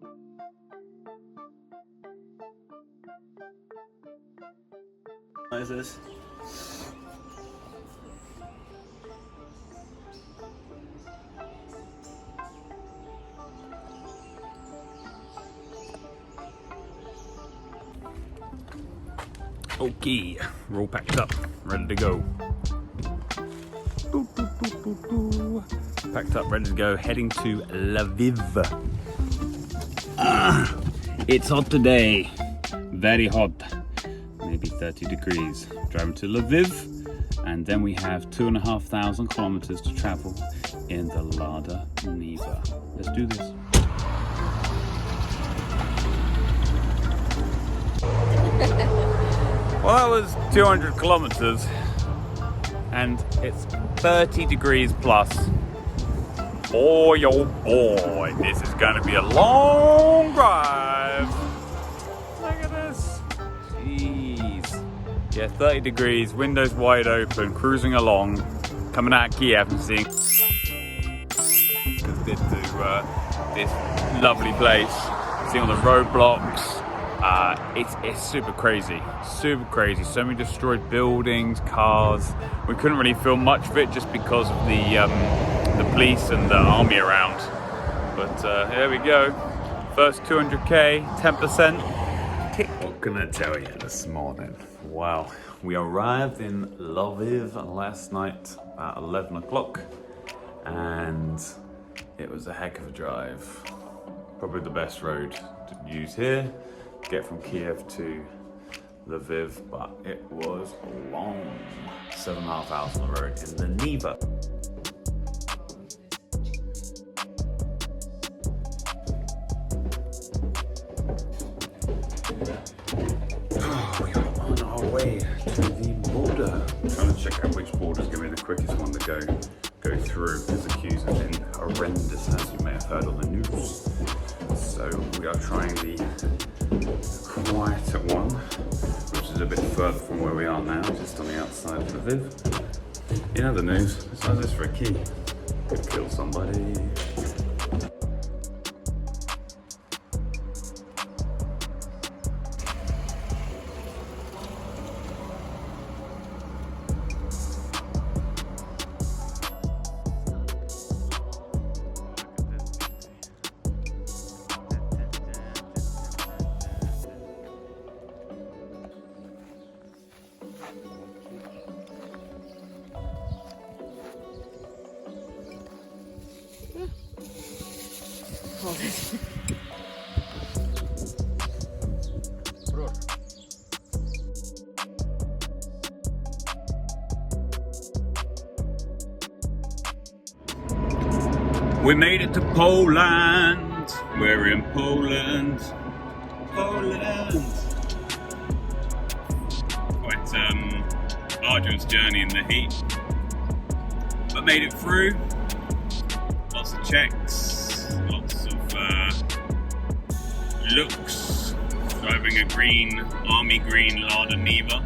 What is this? Okay, we're all packed up, ready to go. Packed up, ready to go, heading to Lviv. It's hot today, very hot, maybe 30 degrees. Driving to Lviv, and then we have 2,500 kilometers to travel in the Lada Niva. Let's do this. Well, that was 200 kilometers, and it's 30 degrees plus. Boy, oh boy, this is gonna be a long drive. Look at this. Jeez. Yeah, 30 degrees, windows wide open, cruising along, coming out of Kyiv and seeing to this lovely place, seeing all the roadblocks. It's super crazy, super crazy. So many destroyed buildings, cars. We couldn't really film much of it just because of the police and the army around. But here we go. First 200k, 10%. What can I tell you this morning? Wow, we arrived in Lviv last night at 11 o'clock, and it was a heck of a drive. Probably the best road to use here. Get from Kyiv to Lviv, but it was long. 7.5 hours on the road in the Niva. We are on our way to the border. I'm trying to check out which border is going to be the quickest one to go through, because the queues have been horrendous, as you may have heard on the news. So we are trying the quieter one, which is a bit further from where we are now, just on the outside of Lviv. You know the news, besides this for a key, could kill somebody. Hold it. We made it to Poland. We're in Poland. Poland. Quite arduous journey in the heat, but made it through. Lots of checks, lots of looks. Driving a army green Lada Niva.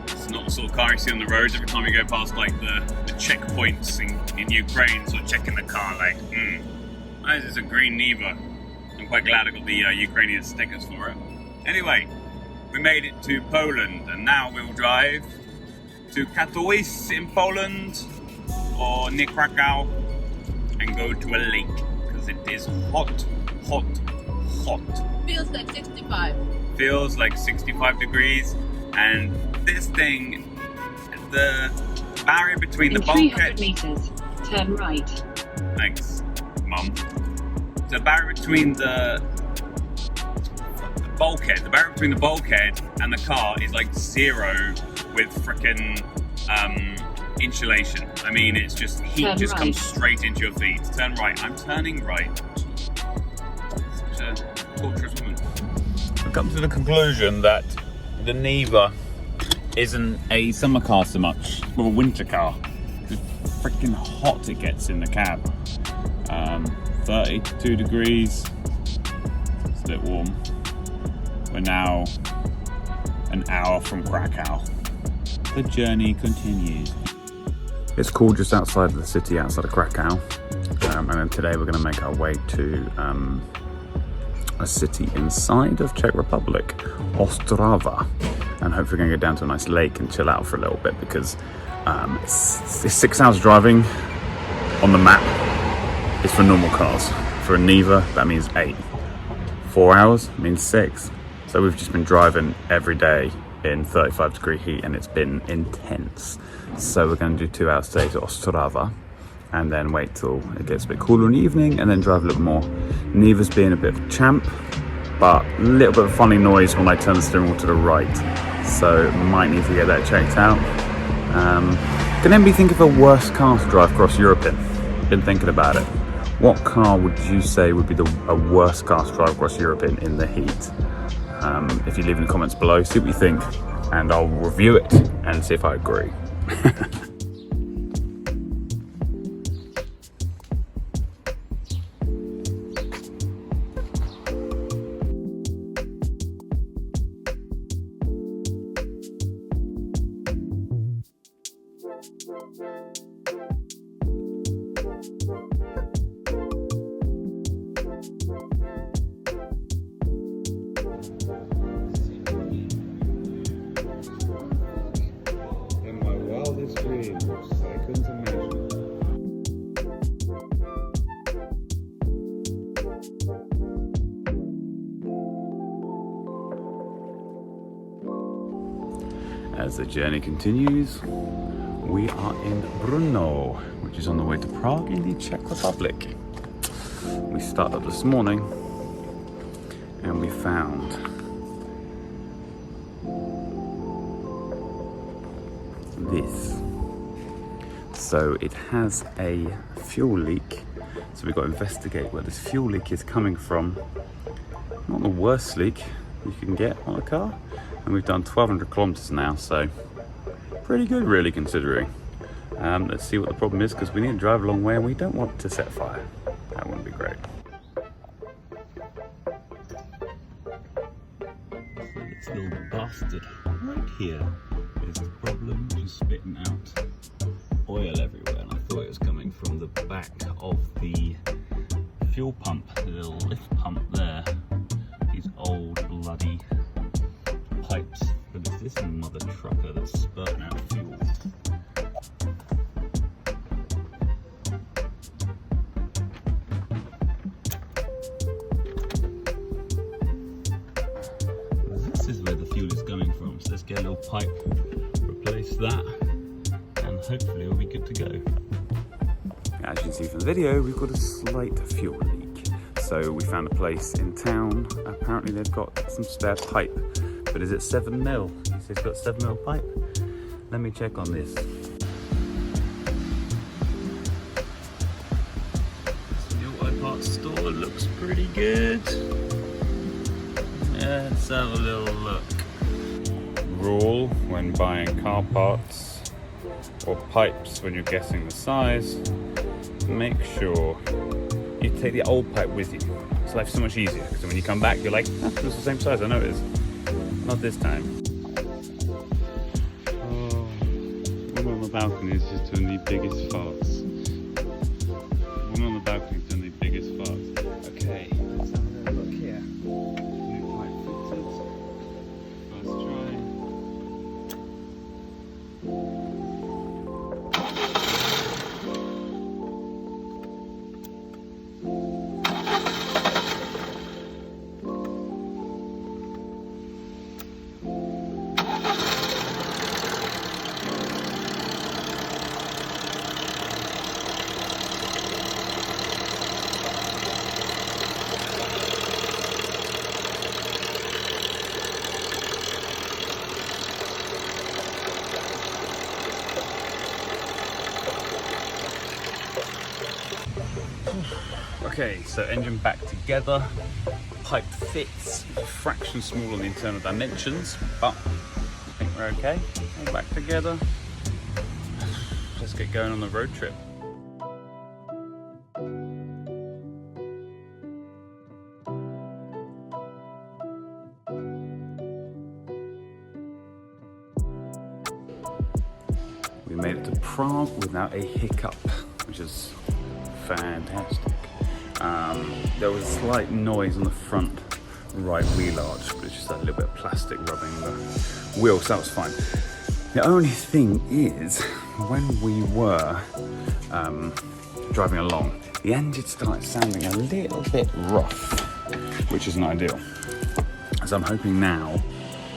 It's not the sort of car you see on the roads. Every time you go past like the checkpoints in Ukraine, sort of checking the car like, this is a green Niva. I'm quite glad I got the Ukrainian stickers for it. Anyway, we made it to Poland, and now we'll drive to Katowice in Poland, or near Krakow, and go to a lake, because it is hot, hot, hot. Feels like 65. Feels like 65 degrees, and this thing, the barrier between the bulkhead... 300 meters, turn right. Thanks, Mum. The barrier between the bulkhead, and the car is like zero with frickin' insulation. I mean, it's just heat turn just right. comes straight into your feet. Turn right. I'm turning right. Such a torturous woman. I've come to the conclusion that the Niva isn't a summer car so much, or a winter car. It's freaking hot it gets in the cab. 32 degrees. It's a bit warm. We're now an hour from Krakow. The journey continues. It's cool just outside of the city, outside of Krakow. And then today we're going to make our way to a city inside of Czech Republic, Ostrava, and hopefully we're going to go down to a nice lake and chill out for a little bit, because it's 6 hours driving on the map. It's for normal cars. For a Niva, that means 8. 4 hours means 6. So we've just been driving every day in 35-degree heat, and it's been intense. So we're going to do 2 hours stay to Ostrava, and then wait till it gets a bit cooler in the evening, and then drive a little more. Niva's being a bit of a champ, but a little bit of a funny noise when I turn the steering wheel to the right. So might need to get that checked out. Can anybody think of a worse car to drive across Europe in? Been thinking about it. What car would you say would be a worst car to drive across Europe in the heat? If you leave in the comments below, see what you think, and I'll review it and see if I agree. As the journey continues, we are in Brno, which is on the way to Prague in the Czech Republic. We started this morning and we found this. So it has a fuel leak, so we've got to investigate where this fuel leak is coming from. Not the worst leak you can get on a car, and we've done 1,200 kilometers now, so pretty good really, considering. Let's see what the problem is, because we need to drive a long way and we don't want to set fire. That wouldn't be great. This little bastard right here is the problem, which is spitting out oil everywhere, and I thought it was coming from the back of the fuel pump, the little lift pump there. These old bloody pipes, but it's this mother trucker that's spurting out fuel. This is where the fuel is coming from, so let's get a little pipe, replace that, and hopefully we'll be good to go. As you can see from the video, we've got a slight fuel leak. So we found a place in town, apparently they've got some spare pipe, but is it 7mm? He says it's got 7mm pipe. Let me check on this. So the auto parts store looks pretty good. Let's have a little look. Rule when buying car parts or pipes when you're guessing the size, make sure you take the old pipe with you. It's life's so much easier, because when you come back you're like, oh, it's the same size, I know it is. Not this time. Oh, one on the balcony is just doing the biggest farts. One on the balcony is doing the biggest farts. Okay, let's have a little look here. New pipe fitted. First try. Okay, so engine back together, pipe fits, a fraction small on the internal dimensions, but I think we're okay. All back together. Let's get going on the road trip. We made it to Prague without a hiccup, which is fantastic. There was a slight noise on the front right wheel arch, but it's just a little bit of plastic rubbing the wheel, so that was fine. The only thing is, when we were driving along, the engine started sounding a little bit rough, which isn't ideal. So I'm hoping now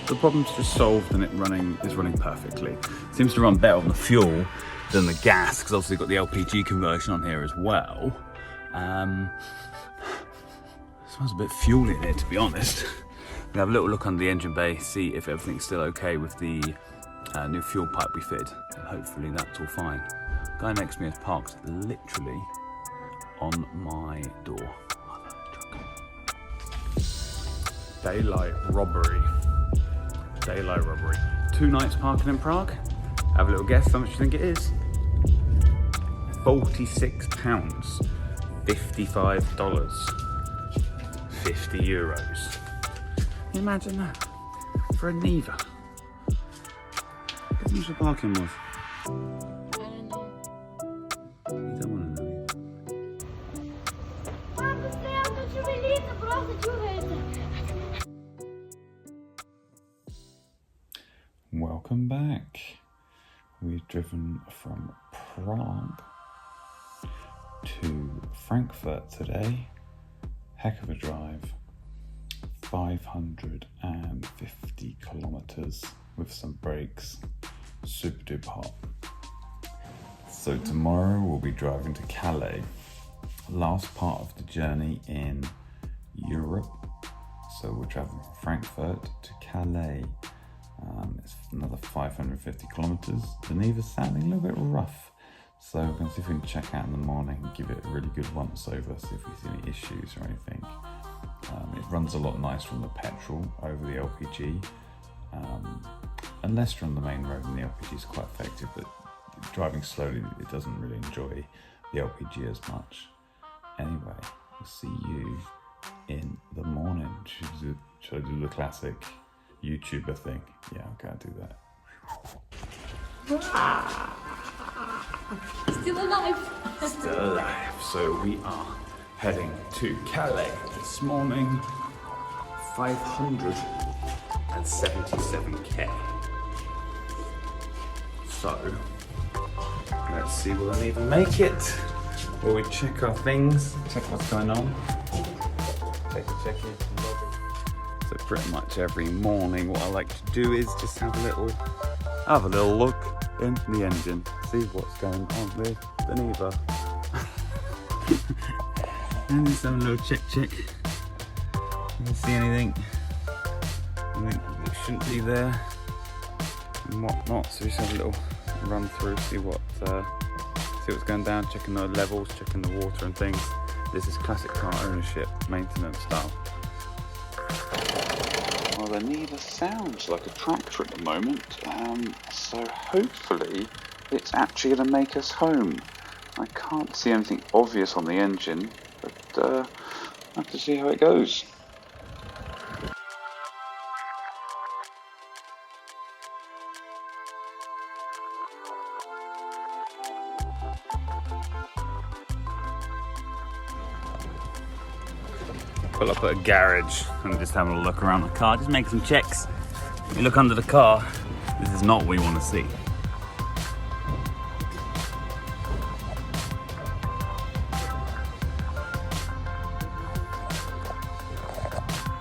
the problem's just solved and is running perfectly. It seems to run better on the fuel than the gas, because obviously we've got the LPG conversion on here as well. Smells a bit fuely in here, to be honest. We'll have a little look under the engine bay, see if everything's still okay with the new fuel pipe we fitted, and hopefully that's all fine. Guy next to me is parked literally on my door. Daylight robbery. Daylight robbery. 2 nights parking in Prague. Have a little guess how much you think it is? £46. $55. €50. Can you imagine that? For a Niva. How much the parking was? I don't know. You don't want to know either. Welcome back. We've driven from Prague to Frankfurt today. Heck of a drive. 550 kilometers with some breaks. Super duper hot. So tomorrow we'll be driving to Calais. Last part of the journey in Europe. So we're traveling from Frankfurt to Calais. It's another 550 kilometers. The Niva's sounding a little bit rough. So we're going to see if we can check out in the morning and give it a really good once over, see if we see any issues or anything. It runs a lot nicer from the petrol over the LPG. Unless you're on the main road and the LPG is quite effective, but driving slowly it doesn't really enjoy the LPG as much. Anyway, we'll see you in the morning. Should I do the classic YouTuber thing? Yeah, I'm gonna do that. Still alive. Still alive. So we are heading to Calais this morning. 577k. So let's see, will I even make it? Will we check our things? Check what's going on? Check it. So pretty much every morning what I like to do is just have a little look in the engine, see what's going on with the Niva. And just have a little check. You can see anything that shouldn't be there and whatnot. So just have a little run through, see what's going down, checking the levels, checking the water and things. This is classic car ownership, maintenance style. Well, the Niva sounds like a tractor at the moment, so hopefully it's actually going to make us home. I can't see anything obvious on the engine, but I'll have to see how it goes. Pull up at a garage and just having a look around the car, just make some checks. If you look under the car, this is not what we want to see.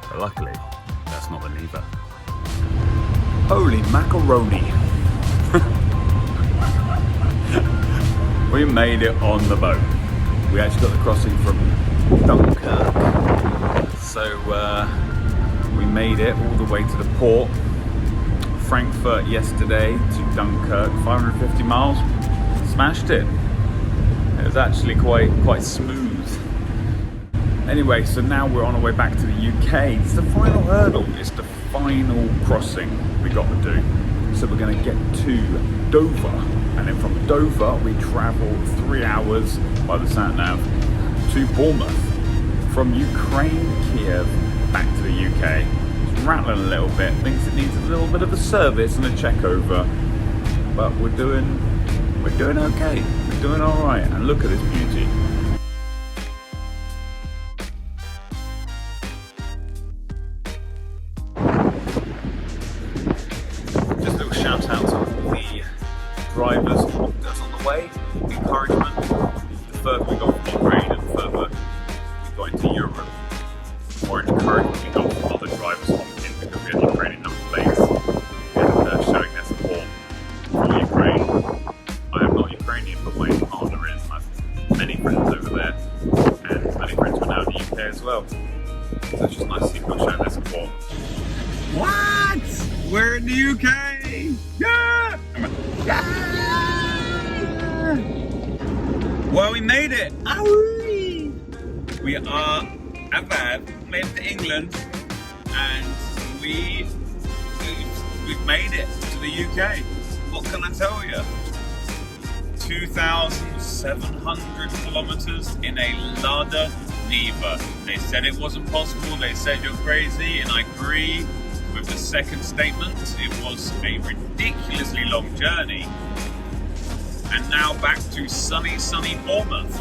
But luckily, that's not the Niva. Holy macaroni! We made it on the boat. We actually got the crossing from Dunkirk. So we made it all the way to the port. Frankfurt yesterday to Dunkirk, 550 miles. Smashed it. It was actually quite smooth. Anyway, so now we're on our way back to the UK. It's the final hurdle. It's the final crossing we got to do. So we're going to get to Dover, and then from Dover we travel 3 hours by the sat-nav to Bournemouth. From Ukraine, Kyiv, back to the UK. It's rattling a little bit, thinks it needs a little bit of a service and a check over, but we're doing okay. We're doing all right, and look at this beauty. drivers honked us on the way. Encouragement. The further we got from Ukraine and the further we got into Europe, the more encouragement we got from other drivers honking because we had Ukrainian number plates and showing their support for Ukraine. I am not Ukrainian, but my partner is. I have many friends over there, and many friends who are now in the UK as well. So it's just nice to see people showing their support. What? We're in the UK! Yeah! Yeah! Well, we made it! Owie! We are made it to England, and we've made it to the UK. What can I tell you? 2,700 kilometers in a Lada Niva. They said it wasn't possible, they said you're crazy, and I agree with the second statement. It was a ridiculously long journey. And now back to sunny Bournemouth.